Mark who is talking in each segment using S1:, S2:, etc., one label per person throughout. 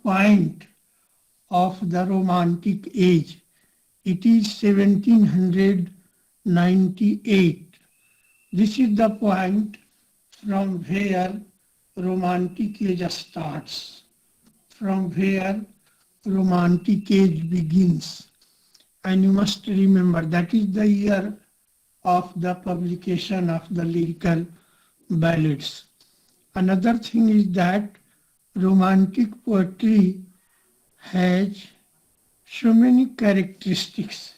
S1: point of the Romantic age. It is 1798. This is the point from where Romantic age starts, from where Romantic age begins. And you must remember that is the year of the publication of the lyrical ballads. Another thing is that Romantic poetry has so many characteristics.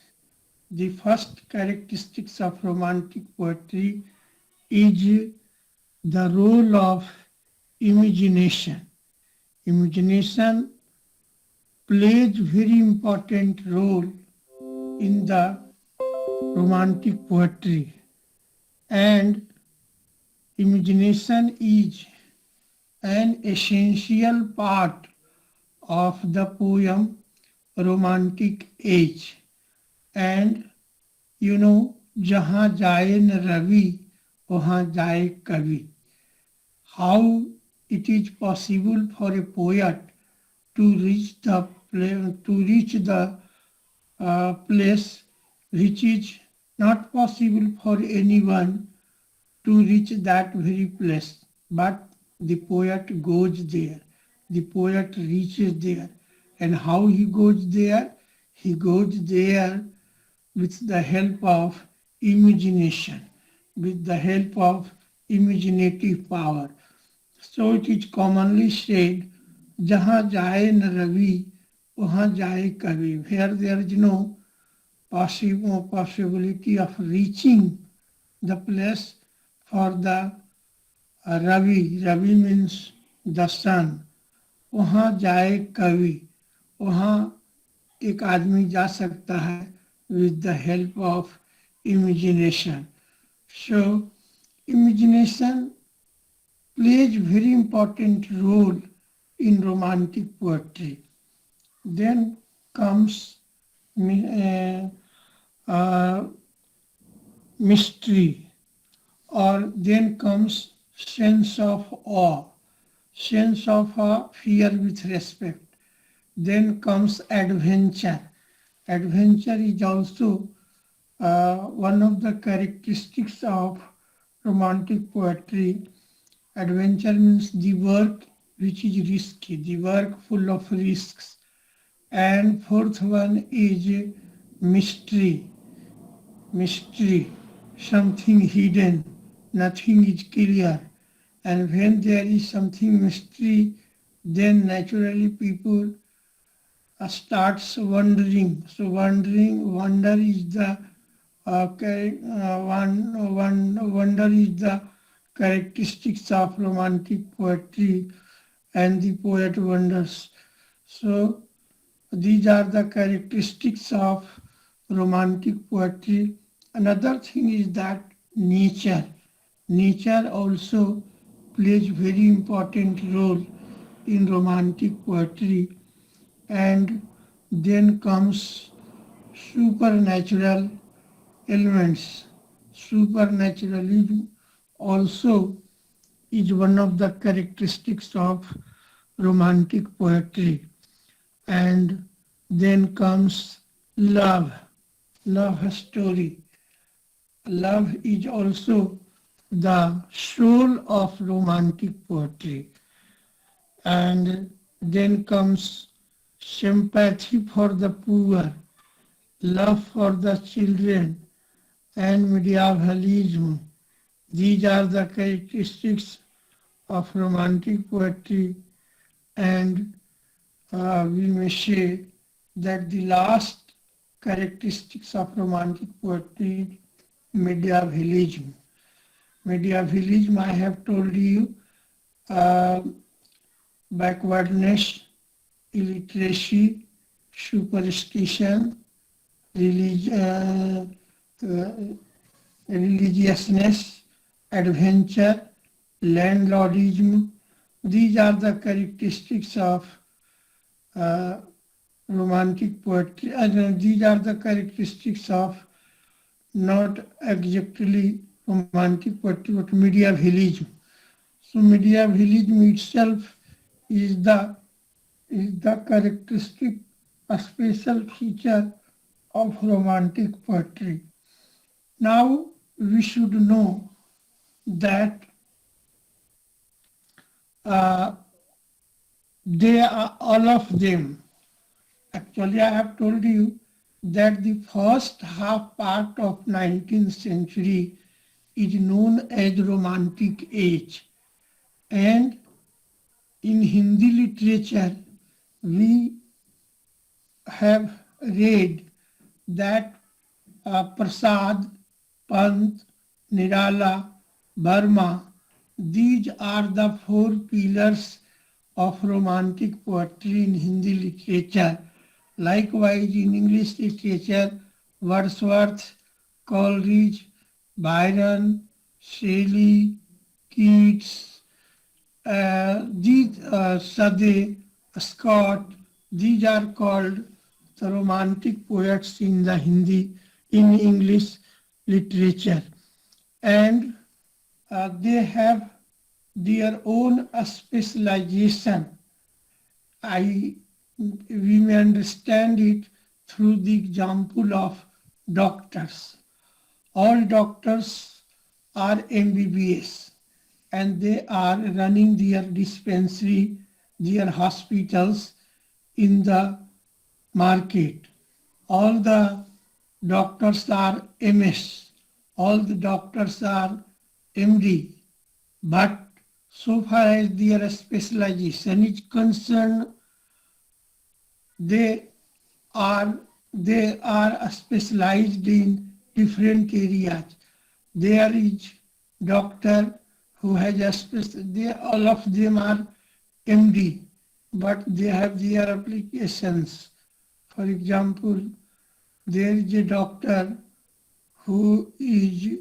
S1: The first characteristics of Romantic poetry is the role of imagination. Imagination plays very important role in the Romantic poetry, and imagination is an essential part of the poem Romantic age. And you know, जहाँ जाए न रवि वहाँ जाए कवि. How it is possible for a poet to reach the place which is not possible for anyone to reach that very place, but the poet goes there, the poet reaches there. And how he goes there? He goes there with the help of imagination, with the help of imaginative power. So it is commonly said, जहाँ जाए न रवि वहाँ जाए कवि. Where there is no possibility of reaching the place for the Ravi. Ravi means the sun. वहाँ जाए कवि. वहाँ एक आदमी जा सकता है with the help of imagination. So imagination plays very important role in Romantic poetry. Then comes mystery, or then comes sense of awe, fear with respect. Then comes adventure. Adventure is also one of the characteristics of Romantic poetry. Adventure means the work which is risky, the work full of risks. And fourth one is mystery. Mystery, something hidden, nothing is clear. And when there is something mystery, then naturally people starts wondering. So wonder is the wonder is the characteristics of Romantic poetry, and the poet wonders. So these are the characteristics of Romantic poetry. Another thing is that nature. Nature also plays very important role in Romantic poetry. And then comes supernatural elements. Supernaturalism also is one of the characteristics of Romantic poetry. And then comes love story. Love is also the soul of Romantic poetry. And then comes sympathy for the poor, love for the children, and medievalism. These are the characteristics of Romantic poetry, and we may say that the last characteristics of Romantic poetry is medievalism. Medievalism, I have told you, backwardness, illiteracy, superstition, religiousness, adventure, landlordism. These are the characteristics of Romantic poetry, and these are the characteristics of not exactly Romantic poetry, but medievalism. So medievalism itself is the is the characteristic, a special feature of romantic poetry. Now we should know that uh, they are all of them. Actually, I have told you that the first half part of 19th century is known as Romantic Age, and in Hindi literature we have read that Prasad, Pant, Nirala, Burma, these are the four pillars of romantic poetry in Hindi literature. Likewise, in English literature, Wordsworth, Coleridge, Byron, Shelley, Keats, Sade, Scott, these are called the romantic poets in the Hindi, in English literature. And they have their own specialization. We may understand it through the example of doctors. All doctors are MBBS and they are running their dispensary, their hospitals in the market. All the doctors are MS, all the doctors are MD, but so far as their specialization is concerned, they are they are specialized in different areas. There is doctor who has all of them are MD, but they have their applications. For example, there is a doctor who is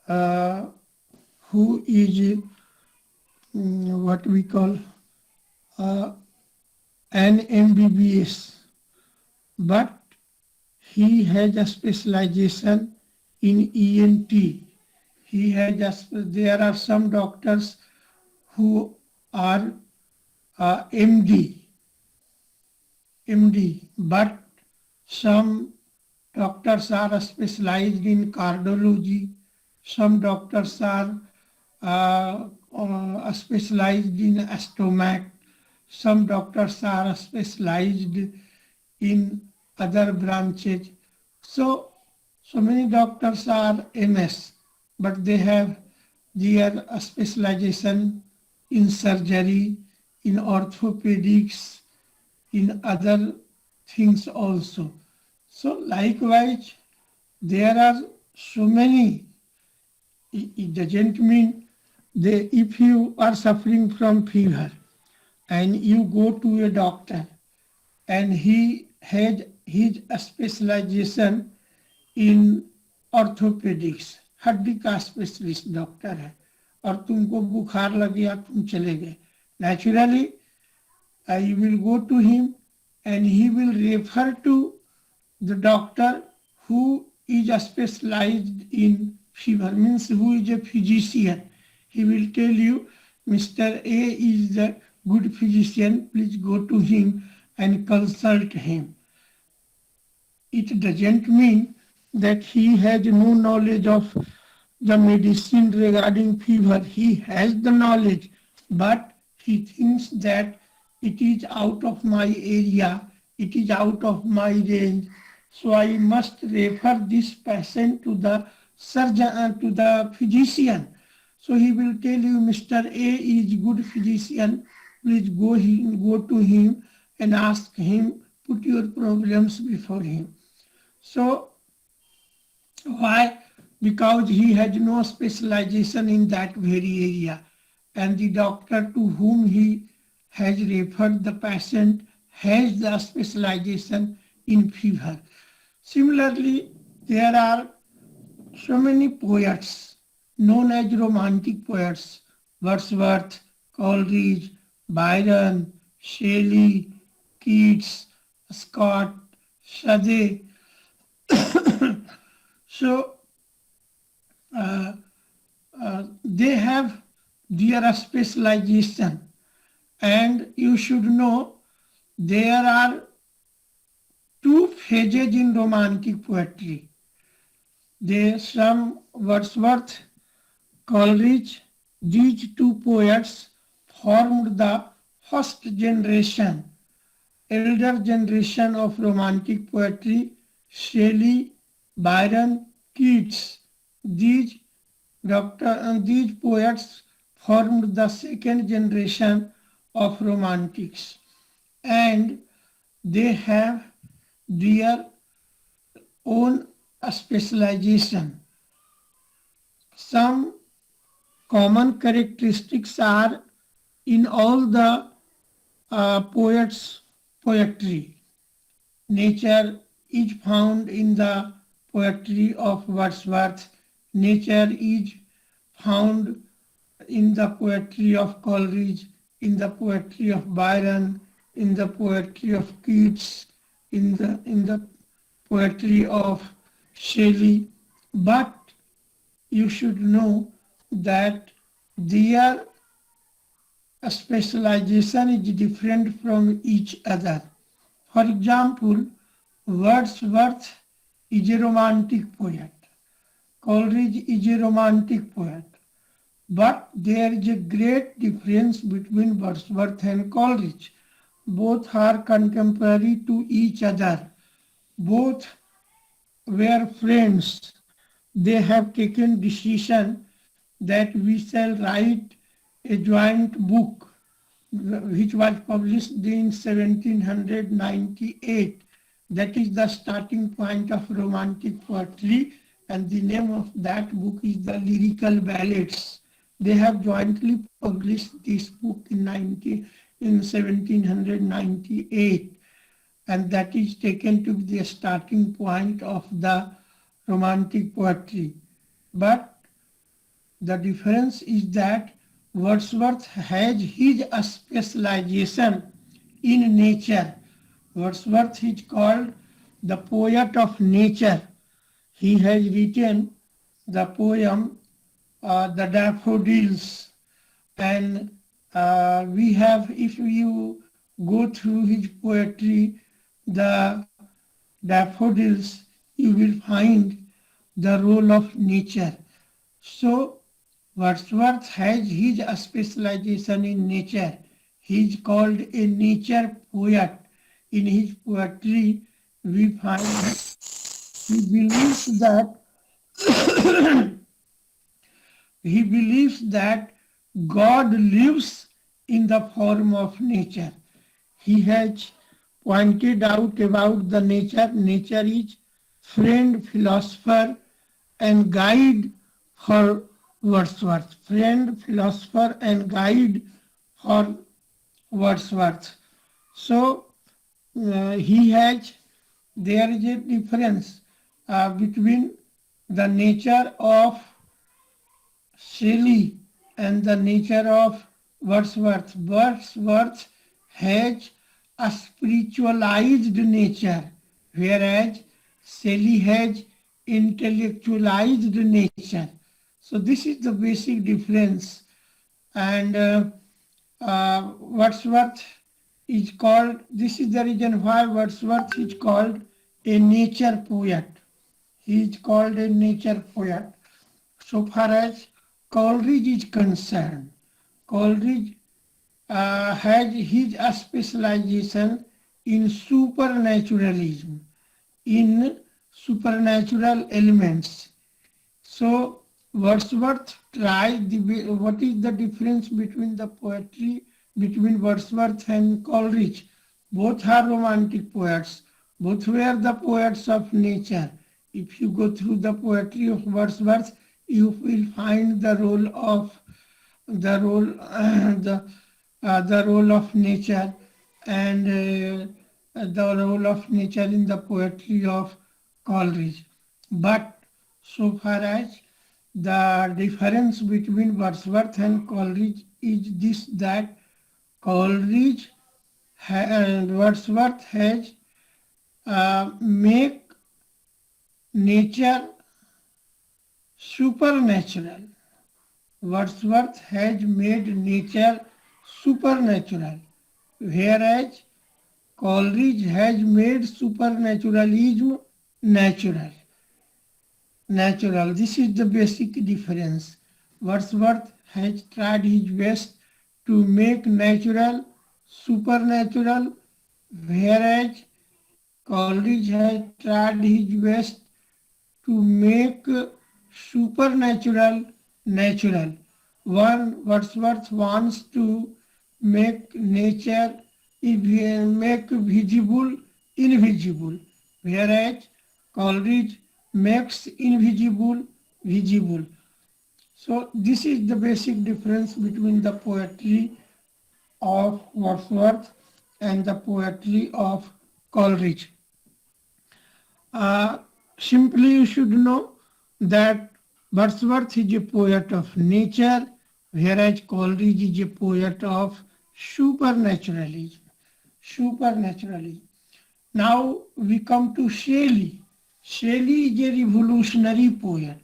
S1: uh, what we call uh, an MBBS, but he has a specialization in ENT. There are some doctors who are MD, but some doctors are specialized in cardiology, some doctors are specialized in stomach, some doctors are specialized in other branches. So many doctors are MS, but they have their specialization in surgery, in orthopedics, in other things also. So likewise, there are so many. It doesn't mean if you are suffering from fever and you go to a doctor and he had his specialization in orthopedics, हड्डी का specialist doctor है और तुमको बुखार लग गया तुम चले गए, naturally you will go to him and he will refer to the doctor who is specialized in fever, means who is a physician. He will tell you, Mr. A is the good physician, please go to him and consult him. It doesn't mean that he has no knowledge of the medicine regarding fever. He has the knowledge, but he thinks that it is out of my area, it is out of my range, so I must refer this patient to the surgeon, to the physician. So he will tell you, Mr. A is good physician, please go to him and ask him, put your problems before him. So why? Because he has no specialization in that very area, and the doctor to whom he has referred the patient has the specialization in fever. Similarly, there are so many poets known as romantic poets: Wordsworth, Coleridge, Byron, Shelley, Keats, Scott, Sade. So they have their specialization, And you should know there are two phases in romantic poetry. Some Wordsworth, Coleridge, these two poets formed the first generation, elder generation of romantic poetry. Shelley, Byron, Keats. These these poets formed the second generation of romantics, and they have their own specialization. Some common characteristics are in all the poets' poetry. Nature is found in the poetry of Wordsworth. Nature is found in the poetry of Coleridge, in the poetry of Byron, in the poetry of Keats, in the poetry of Shelley. But you should know that their specialization is different from each other. For example, Wordsworth is a romantic poet. Coleridge is a romantic poet. But there is a great difference between Wordsworth and Coleridge. Both are contemporary to each other. Both were friends. They have taken decision that we shall write a joint book, which was published in 1798. That is the starting point of romantic poetry, and the name of that book is the Lyrical Ballads. They have jointly published this book in 1798, and that is taken to be the starting point of the romantic poetry. But the difference is that Wordsworth has his specialization in nature. Wordsworth is called the poet of nature. He has written the poem The Daffodils, and we have, if you go through his poetry, the daffodils, you will find the role of nature. So Wordsworth has his specialization in nature. He is called a nature poet. In his poetry, we find he believes that he believes that God lives in the form of nature. He has pointed out about the nature. Nature is friend, philosopher, and guide for Wordsworth. Friend, philosopher, and guide for Wordsworth. So there is a difference between the nature of Shelley and the nature of Wordsworth. Wordsworth has a spiritualized nature, whereas Shelley has intellectualized nature. So this is the basic difference. And Wordsworth is called, this is the reason why Wordsworth is called a nature poet. He is called a nature poet. So far as Coleridge is concerned, Coleridge has his specialization in supernaturalism, in supernatural elements. So Wordsworth tried, what is the difference between the poetry between Wordsworth and Coleridge? Both are romantic poets. Both were the poets of nature. If you go through the poetry of Wordsworth, you will find the role of the role of nature, and the role of nature in the poetry of Coleridge. But so far as the difference between Wordsworth and Coleridge is this, that Coleridge and Wordsworth has make nature supernatural. Wordsworth has made nature supernatural, whereas Coleridge has made supernaturalism natural. Natural. This is the basic difference. Wordsworth has tried his best to make natural supernatural, whereas Coleridge has tried his best to make supernatural natural. One Wordsworth wants to make nature make visible invisible, whereas Coleridge makes invisible visible. So this is the basic difference between the poetry of Wordsworth and the poetry of Coleridge. Uh, Simply you should know that Wordsworth is a poet of nature, whereas Coleridge is a poet of supernaturalism. Supernaturalism. Now we come to Shelley. Shelley is a revolutionary poet.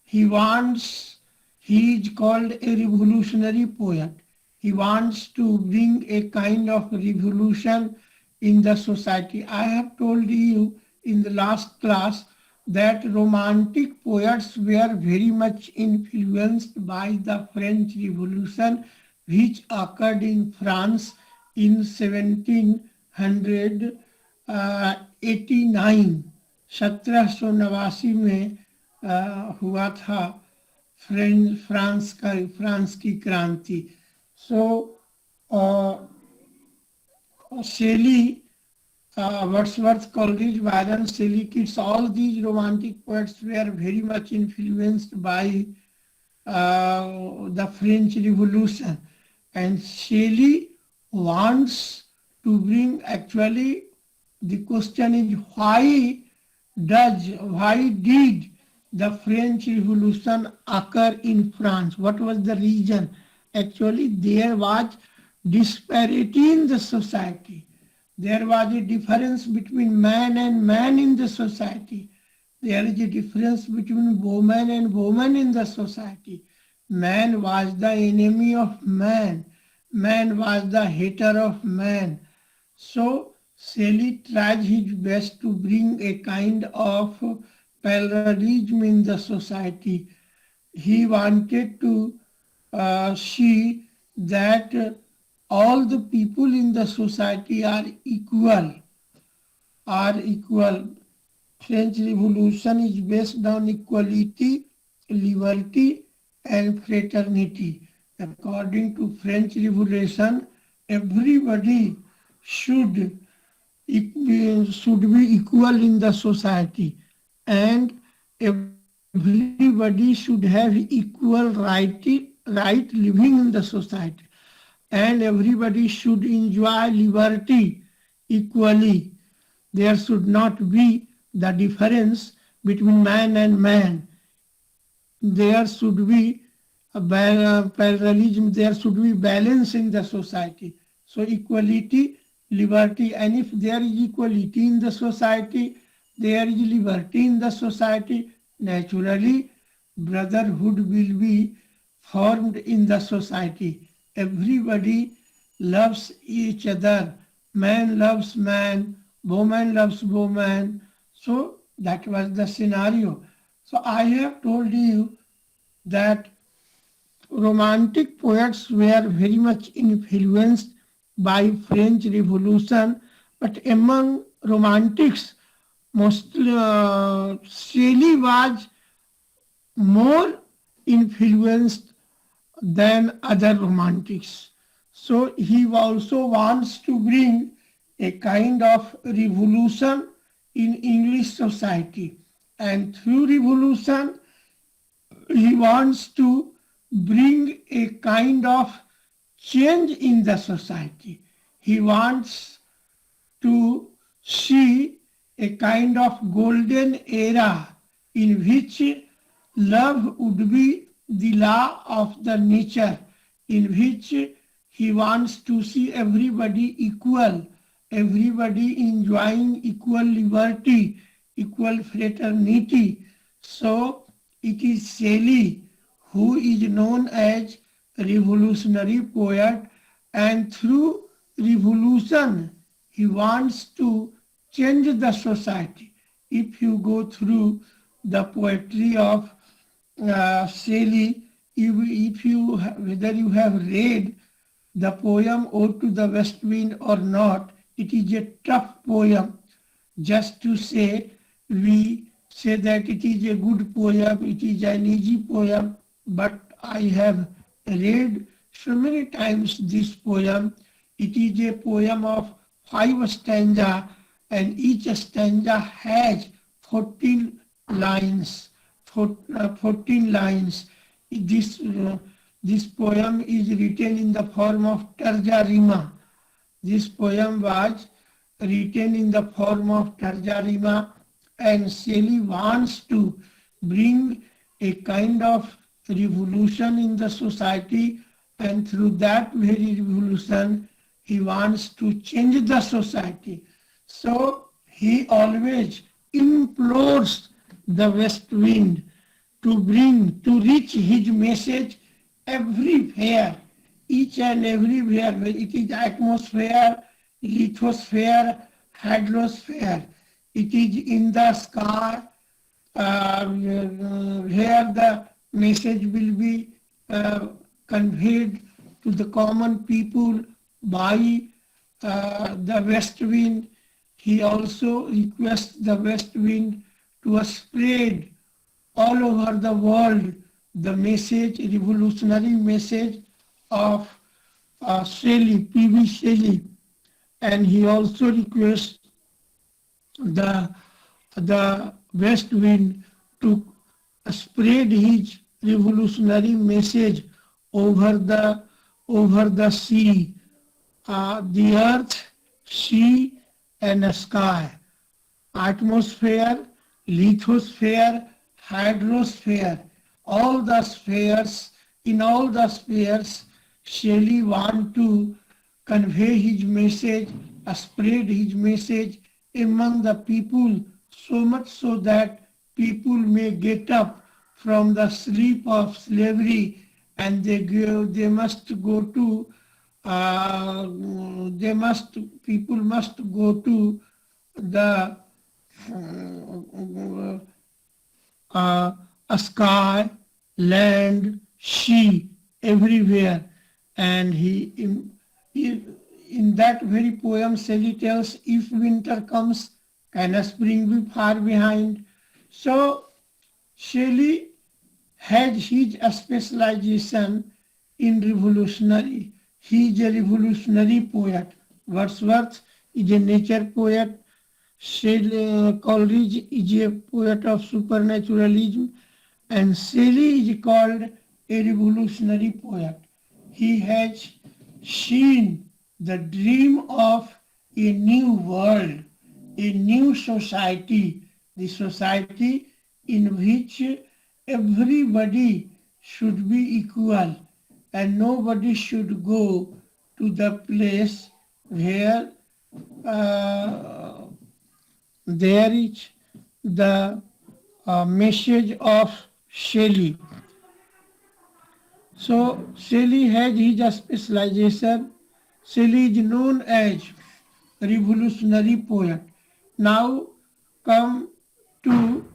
S1: He is called a revolutionary poet. He wants to bring a kind of revolution in the society. I have told you in the last class that romantic poets were very much influenced by the French Revolution, which occurred in France in 1789. 1789 में हुआ था France की क्रांति. So Shelley, Wordsworth, Coleridge, Byron, Shelley, Keats, all these romantic poets were very much influenced by the French Revolution. And Shelley wants to bring, actually the question is why did the French Revolution occur in France? What was the reason? Actually, there was disparity in the society. There was a difference between man and man in the society. There is a difference between woman and woman in the society. Man was the enemy of man. Man was the hater of man. So Shelley tried his best to bring a kind of parallelism in the society. He wanted to see that all the people in the society are equal. French Revolution is based on equality, liberty, and fraternity. According to French Revolution, everybody should be equal in the society, and everybody should have equal right living in the society, and everybody should enjoy liberty equally. There should not be the difference between man and man. There should be a parallelism, there should be balance in the society. So equality, liberty, and if there is equality in the society, there is liberty in the society, naturally brotherhood will be formed in the society. Everybody loves each other. Man loves man, woman loves woman. So that was the scenario. So I have told you that romantic poets were very much influenced by French Revolution, but among romantics, mostly Shelley was more influenced than other romantics. So he also wants to bring a kind of revolution in English society, and through revolution he wants to bring a kind of change in the society. He wants to see a kind of golden era in which love would be the law of the nature, in which he wants to see everybody equal, everybody enjoying equal liberty, equal fraternity. So it is Shelley who is known as revolutionary poet, and through revolution he wants to change the society. If you go through the poetry of Shelley, if you whether you have read the poem Ode to the West Wind or not, it is a tough poem. Just to say, we say that it is a good poem, it is an easy poem, but I have read so many times this poem. It is a poem of 5 stanza, and each stanza has 14 lines. 14 lines. This poem is written in the form of tarja rima. This poem was written in the form of tarja rima, and Shelley wants to bring a kind of revolution in the society, and through that very revolution he wants to change the society. So he always implores the west wind to reach his message everywhere, each and everywhere. It is atmosphere, lithosphere, hydrosphere. It is in the sky, where the message will be conveyed to the common people by the west wind. He also requests the west wind to spread all over the world the message, revolutionary message of Shelley, P.B. Shelley. And he also requests the west wind to spread his revolutionary message over the sea, the earth, sea, and sky, atmosphere, lithosphere, hydrosphere, all the spheres. In all the spheres, Shelley wants to convey his message, spread his message among the people, so much so that people may get up from the sleep of slavery, and they must go to people must go to the sky, land, sea, everywhere. And in that very poem, Shelley tells, if winter comes, can a spring be far behind? So Shelley had his specialization in revolutionary. He is a revolutionary poet. Wordsworth is a nature poet. Coleridge is a poet of supernaturalism, and Shelley is called a revolutionary poet. He has seen the dream of a new world, a new society, the society in which everybody should be equal and nobody should go to the place where there is the message of Shelley. So Shelley has his specialization. Shelley is known as revolutionary poet. Now come to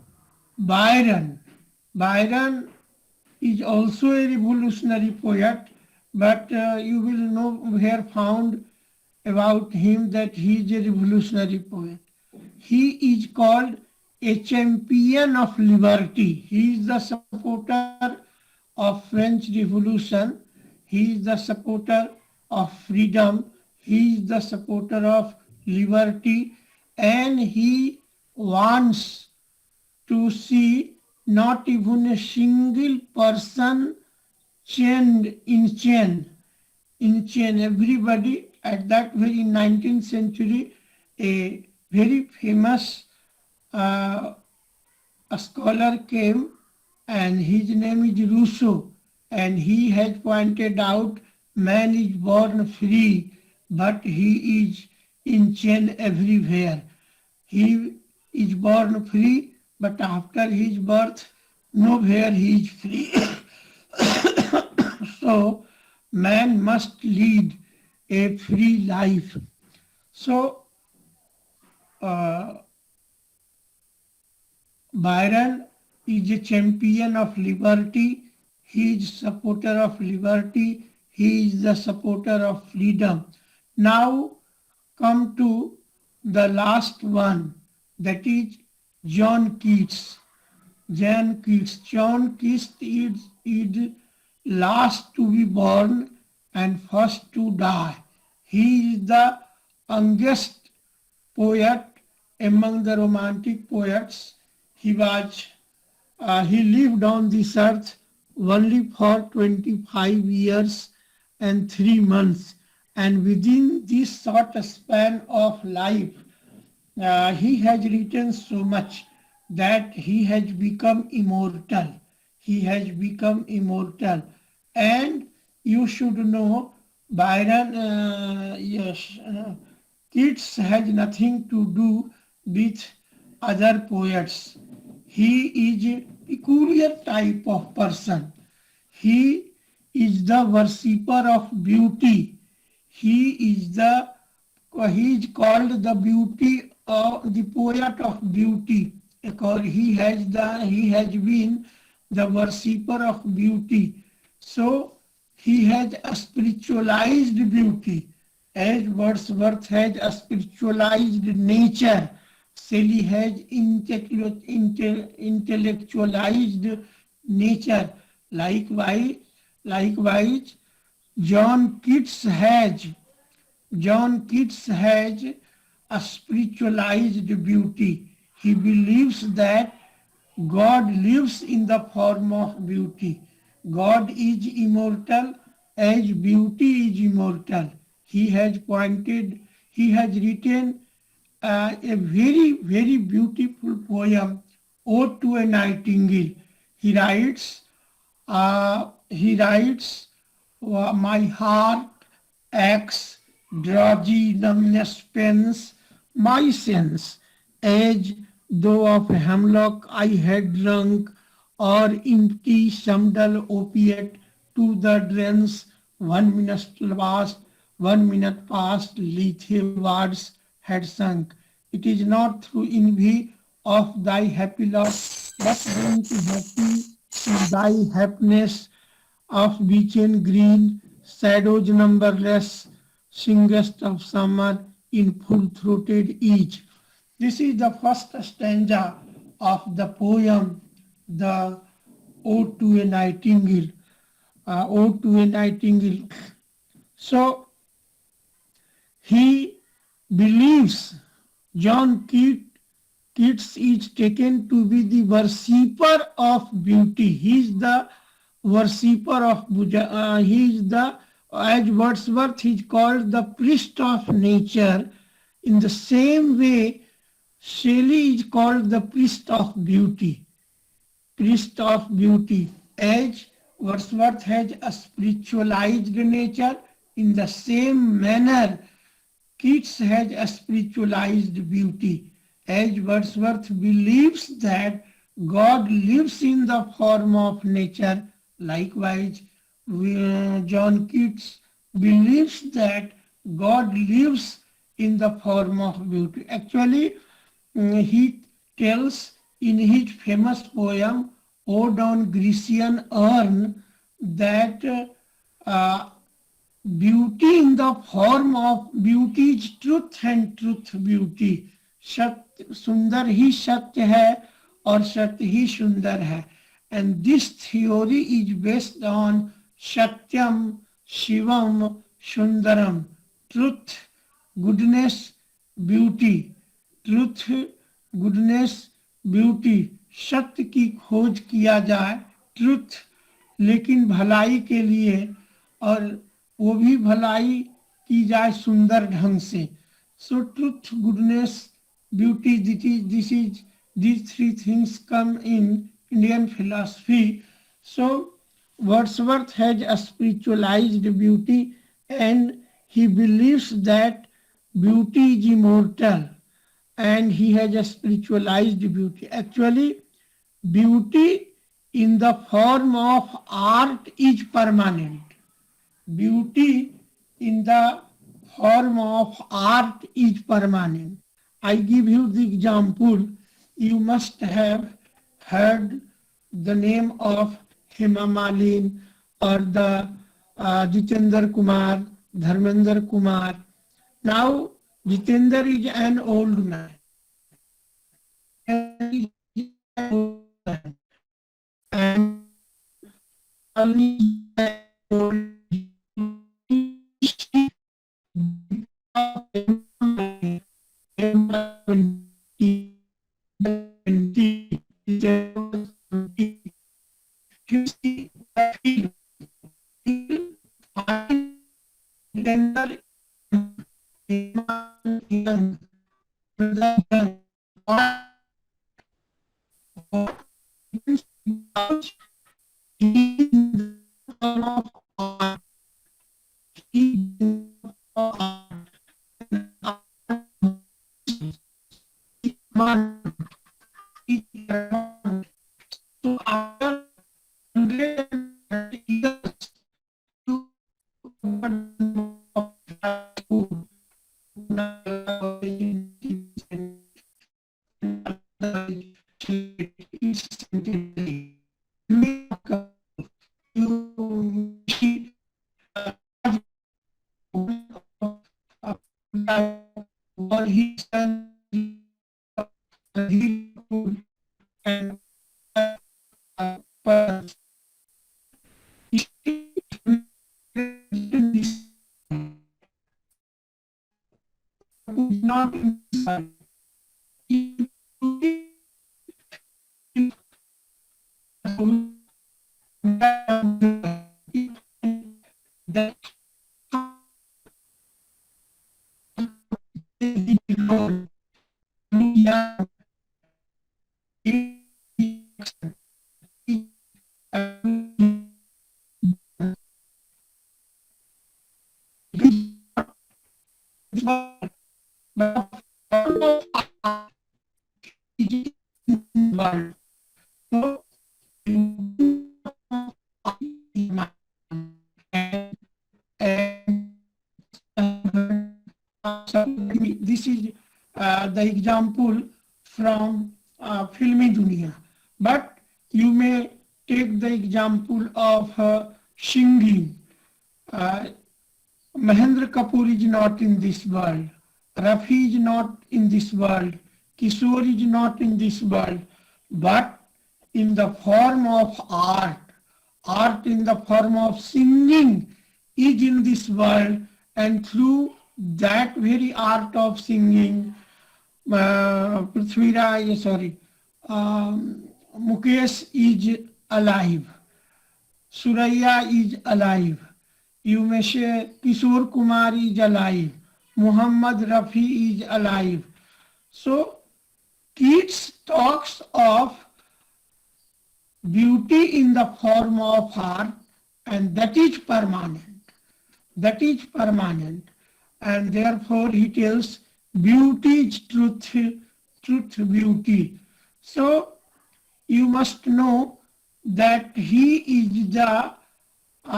S1: Byron. Byron is also a revolutionary poet, but you will know here found about him that he is a revolutionary poet. He is called a champion of liberty. He is the supporter of French Revolution. He is the supporter of freedom. He is the supporter of liberty, and he wants to see not even a single person chained in chain. Everybody at that very 19th century, a very famous a scholar came, and his name is Rousseau, and he has pointed out man is born free, but he is in chain everywhere. He is born free, but after his birth, nowhere he is free. So man must lead a free life. So, Byron is a champion of liberty. He is supporter of liberty. He is the supporter of freedom. Now come to the last one, that is John Keats. John Keats is last to be born and first to die. He is the youngest poet among the romantic poets. He lived on this earth only for 25 years and 3 months, and within this short span of life, he has written so much that he has become immortal. He has become immortal. And you should know, Byron, Keats has nothing to do with other poets. He is a peculiar type of person. He is the worshipper of beauty. He is the he is called the beauty of the poet of beauty, because he has been the worshipper of beauty. So he has a spiritualized beauty, as Wordsworth has a spiritualized nature. Shelley has intellectualized nature. Likewise, John Keats has John Keats has a spiritualized beauty. He believes that God lives in the form of beauty. God is immortal as beauty is immortal. He has written a very beautiful poem, Ode to a Nightingale. He writes, my heart aches, drowsy numbness pens my sense, as though of hemlock I had drunk, or empty some dull opiate to the dregs. 1 minute past, lithe words had sunk. It is not through envy of thy happy lot, but being too happy in thy happiness of beechen green, shadows numberless, singest of summer in full-throated each. This is the first stanza of the poem, the Ode to a Nightingale. Ode to a Nightingale. So he believes John Keats is taken to be the worshipper of beauty. He is the worshipper of he is the, as Wordsworth is called the priest of nature. In the same way, Shelley is called the priest of beauty. Priest of beauty. As Wordsworth has a spiritualized nature, in the same manner, Keats has a spiritualized beauty. As Wordsworth believes that God lives in the form of nature, likewise, John Keats believes that God lives in the form of beauty. Actually, he tells in his famous poem, Ode on Grecian Urn, that beauty in the form of beauty is truth and truth beauty. सत्य सुंदर ही सत्य है और सत्य ही सुंदर है. And this theory is based on Satyam, Shivam, Sundaram. Truth, goodness, beauty. Truth, goodness, beauty. सत्य की खोज किया जाए, ट्रुथ, लेकिन भलाई के लिए, और वो भी भलाई की जाए सुंदर ढंग से. So truth, goodness, beauty, these three things come in Indian philosophy. So Wordsworth has a spiritualized beauty, and he believes that beauty is immortal, and he has a spiritualized beauty. Actually, beauty in the form of art is permanent. Beauty in the form of art is permanent. I give you the example. You must have heard the name of Hema Malin or the Jitendra Kumar, Dharmendra Kumar. Now, Jitendra is an old man. Jitendra is an old man. And Ali is an old you see that he will find tender young, young, he is in the form of art. He is in the form of art. Man, it is so after 130 years, you or his son and not inside. That this is the example from filmy dunia. But you may take the example of singing. Mahendra Kapoor is not in this world. Rafi is not in this world. Kishore is not in this world. But in the form of art, art in the form of singing is in this world, and through that very art of singing, Mukesh is alive. Suraya is alive. You may say Kishore Kumar is alive. Muhammad Rafi is alive. So Keats talks of beauty in the form of art, and that is permanent. That is permanent. And therefore he tells beauty is truth, truth beauty. So you must know that he is the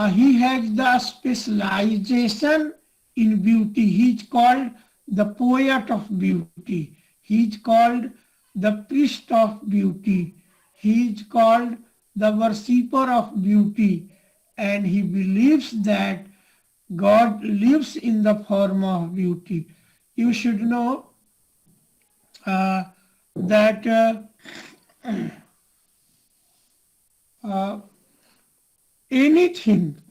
S1: he has the specialization in beauty. He is called the poet of beauty. He is called the priest of beauty. He is called the worshipper of beauty. And he believes that God lives in the form of beauty. You should know that anything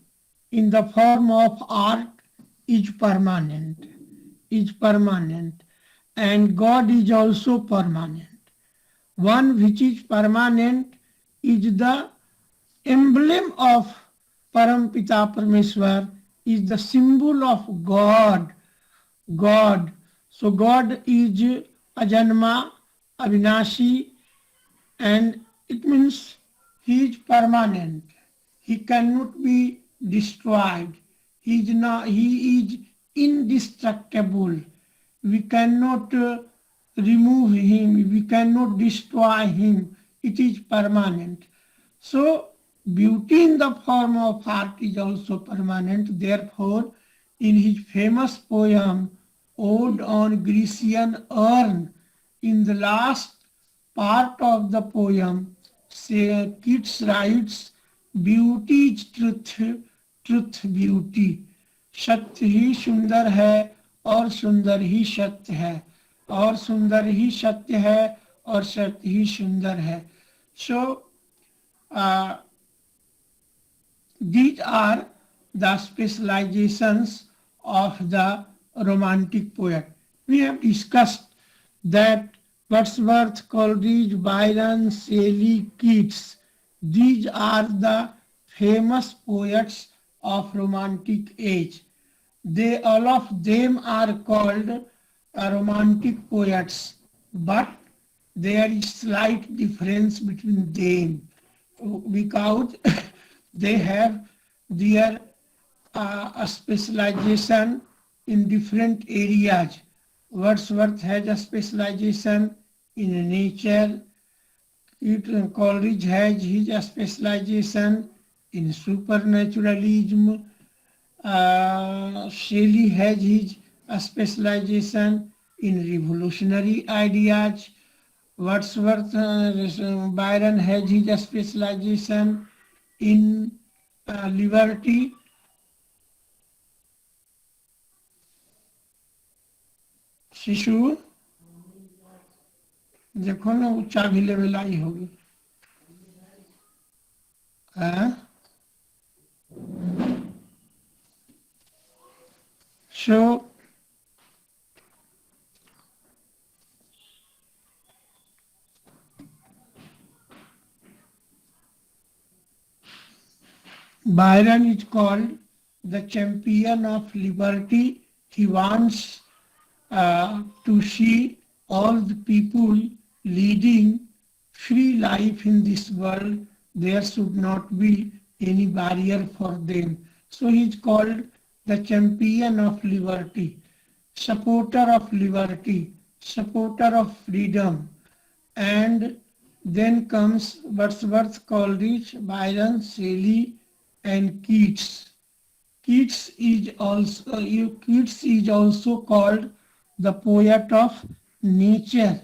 S1: in the form of art is permanent, and God is also permanent. One which is permanent is the emblem of Parampita Parameswar, is the symbol of God. God. So God is Ajanma, Avinashi, and it means he is permanent. He cannot be destroyed. He is not. He is indestructible. We cannot remove him. We cannot destroy him. It is permanent. So beauty in the form of art is also permanent. Therefore, in his famous poem Ode on Grecian Urn. In the last part of the poem, Keats writes, beauty is truth, truth beauty. सत्य ही सुंदर है और सुंदर ही सत्य है और सुंदर ही सत्य है और सत्य ही सुंदर है. So these are the specializations of the romantic poet. We have discussed that Wordsworth, Coleridge, Byron, Shelley, Keats, these are the famous poets of romantic age. They all of them are called romantic poets, but there is slight difference between them because they have their specialization in different areas. Wordsworth has a specialization in nature. Coleridge has his specialization in supernaturalism. Shelley has his specialization in revolutionary ideas. Wordsworth, Byron has his specialization in liberty. शिशु देखो ना वो चाबी level I होगी. So Byron is called the champion of liberty. He wants to see all the people leading free life in this world. There should not be any barrier for them. So he is called the champion of liberty, supporter of liberty, supporter of freedom. And then comes Wordsworth, Coleridge, Byron, Shelley, and Keats. Keats is also called the poet of nature.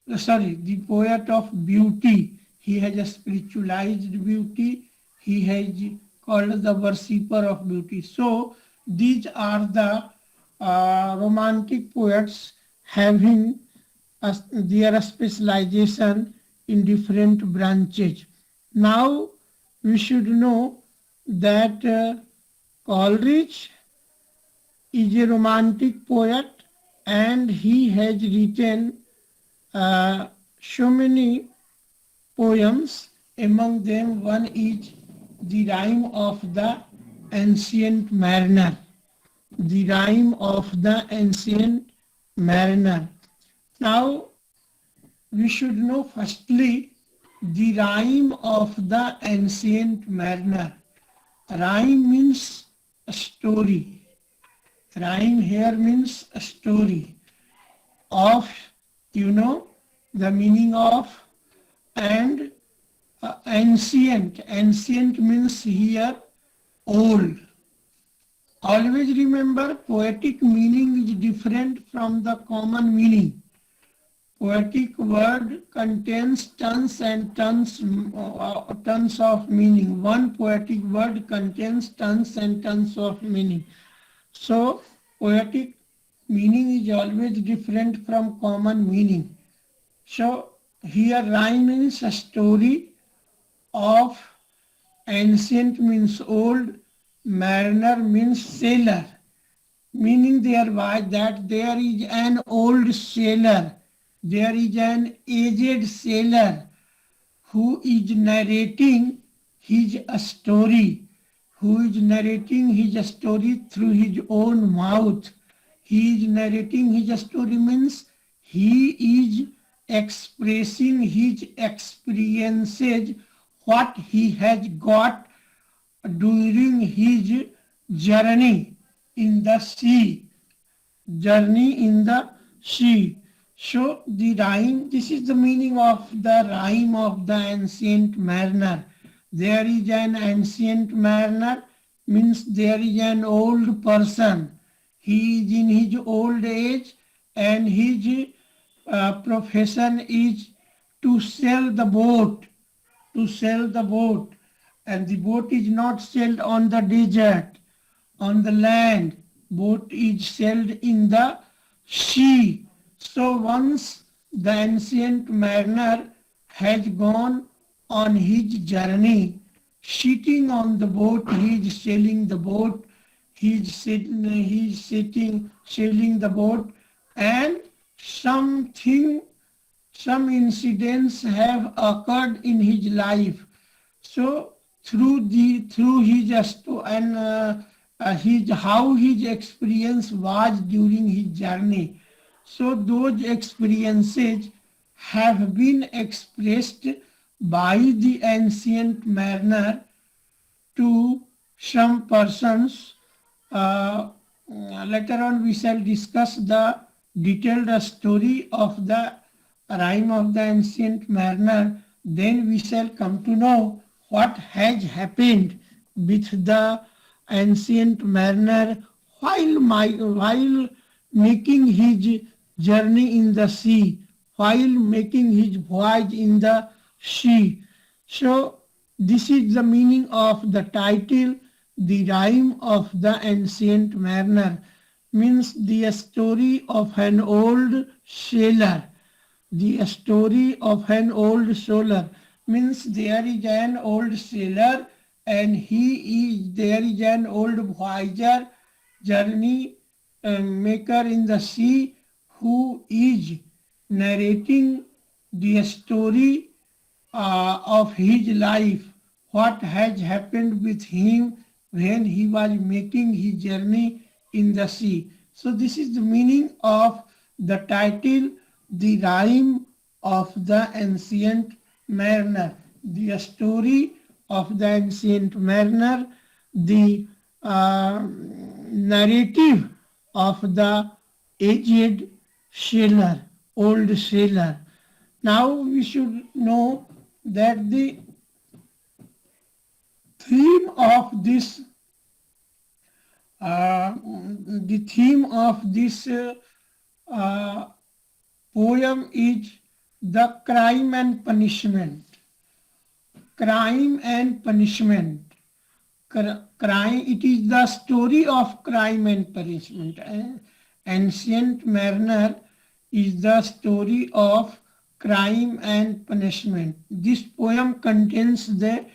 S1: The poet of beauty. He has a spiritualized beauty. He has called the worshipper of beauty. So these are the romantic poets having their specialization in different branches. Now we should know that Coleridge is a romantic poet and he has written so many poems. Among them one is the Rime of the Ancient Mariner. The Rime of the Ancient Mariner. Now we should know firstly the Rime of the Ancient Mariner. Rime means a story. Rime here means a story of, the meaning of, and ancient. Ancient means here old. Always remember, poetic meaning is different from the common meaning. Poetic word contains tons and tons of meaning. One poetic word contains tons and tons of meaning. So poetic meaning is always different from common meaning. So here rhyme means a story of, ancient means old, mariner means sailor, meaning thereby that there is an old sailor, there is an aged sailor who is narrating his story, through his own mouth. He is narrating his story means he is expressing his experiences, what he has got during his journey in the sea. So the rhyme, this is the meaning of the rhyme of the Ancient Mariner. There is an ancient mariner means there is an old person. He is in his old age and his profession is to sell the boat, to sell the boat. And the boat is not sailed on the desert, on the land. Boat is sailed in the sea. So once the ancient mariner has gone on his journey, sitting on the boat, he is sailing the boat, he is sitting, sailing the boat, and something, some incidents have occurred in his life. So through his and his how his experience was during his journey. So those experiences have been expressed by the ancient mariner to some persons. Later on we shall discuss the detailed story of the rhyme of the ancient mariner. Then we shall come to know what has happened with the ancient mariner while making his journey in the sea, while making his voyage in the sea. So this is the meaning of the title, The Rime of the Ancient Mariner, means the story of an old sailor. The story of an old sailor means there is an old sailor and there is an old voyager, journey maker in the sea who is narrating the story of his life, what has happened with him when he was making his journey in the sea. So this is the meaning of the title, The Rime of the Ancient Mariner. The story of the ancient mariner, the narrative of the aged sailor, old sailor. Now we should know that the theme of this poem is the crime and punishment. Crime and punishment. Crime, it is the story of crime and punishment. Ancient Mariner is the story of crime and punishment. This poem contains a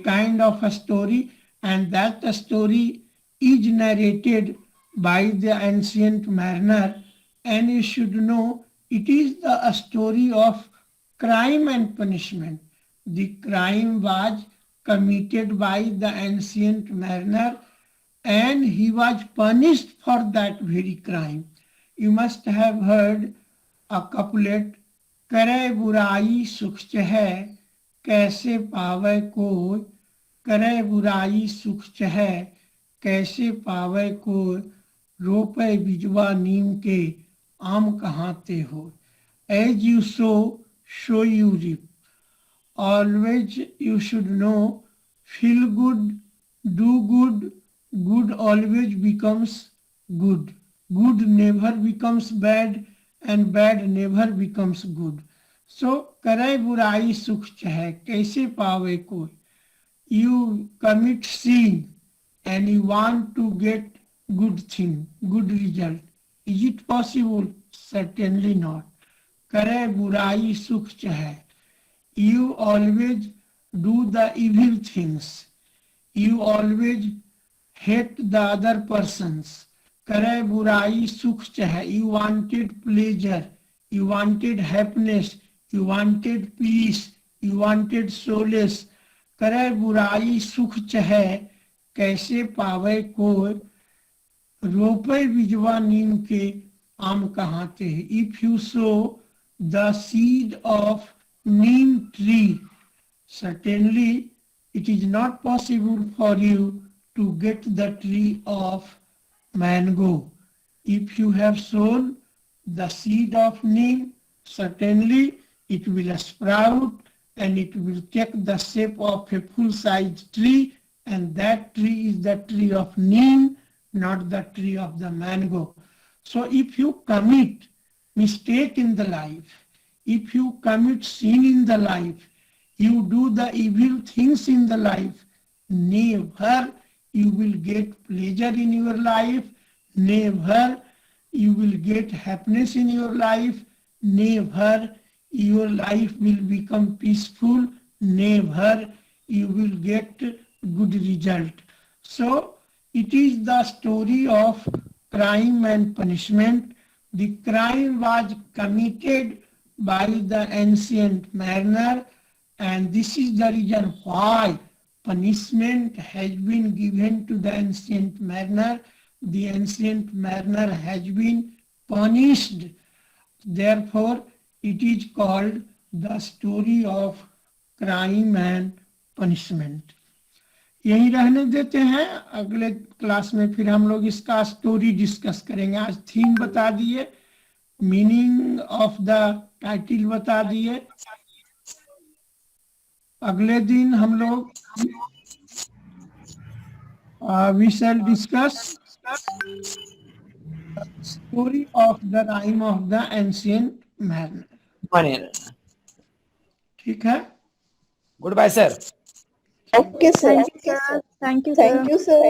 S1: kind of a story, and that story is narrated by the ancient mariner, and you should know it is the story of crime and punishment. The crime was committed by the ancient mariner and he was punished for that very crime. You must have heard a couplet, करे बुराई सुख चहै कैसे पावै कोई, करे बुराई सुख चहै कैसे पावै कोई, रोपै बिजवा नीम के आम कहाते हो. As you sow, so you reap. Always you should know, feel good, do good, good always becomes good. Good never becomes bad and bad never becomes good. So, करे बुराई सुख चाहे कैसे पावे कोई. You commit sin and you want to get good thing, good result. Is it possible? Certainly not. करे बुराई सुख चाहे. You always do the evil things. You always hate the other persons. करे बुराई सुख चाहे. You wanted pleasure. You wanted happiness. You wanted peace. You wanted solace. करे बुराई सुख चाहे कैसे पावे कोई, रोपे बिजवा नीम के आम कहाते हैं. If you sow the seed of neem tree, certainly it is not possible for you to get the tree of mango. If you have sown the seed of neem, certainly it will sprout and it will take the shape of a full-sized tree and that tree is the tree of neem, not the tree of the mango. So if you commit mistake in the life, if you commit sin in the life, you do the evil things in the life, never you will get pleasure in your life, never you will get happiness in your life, never your life will become peaceful, never you will get good result. So it is the story of crime and punishment. The crime was committed by the ancient mariner, and this is the reason why punishment has been given to the ancient mariner. The ancient mariner has been punished. Therefore, it is called the story of crime and punishment. यही रहने देते हैं, अगले class में फिर हम लोग इसका स्टोरी डिस्कस करेंगे. आज थीम बता दिए, मीनिंग ऑफ द टाइटल बता दिए. अगले दिन हम लोग we shall discuss story of the rime of the ancient mariner. ठीक है,
S2: good bye sir.
S3: Okay, sir.
S4: Thank you, sir. Thank you,
S3: Thank
S4: sir.
S3: you, sir.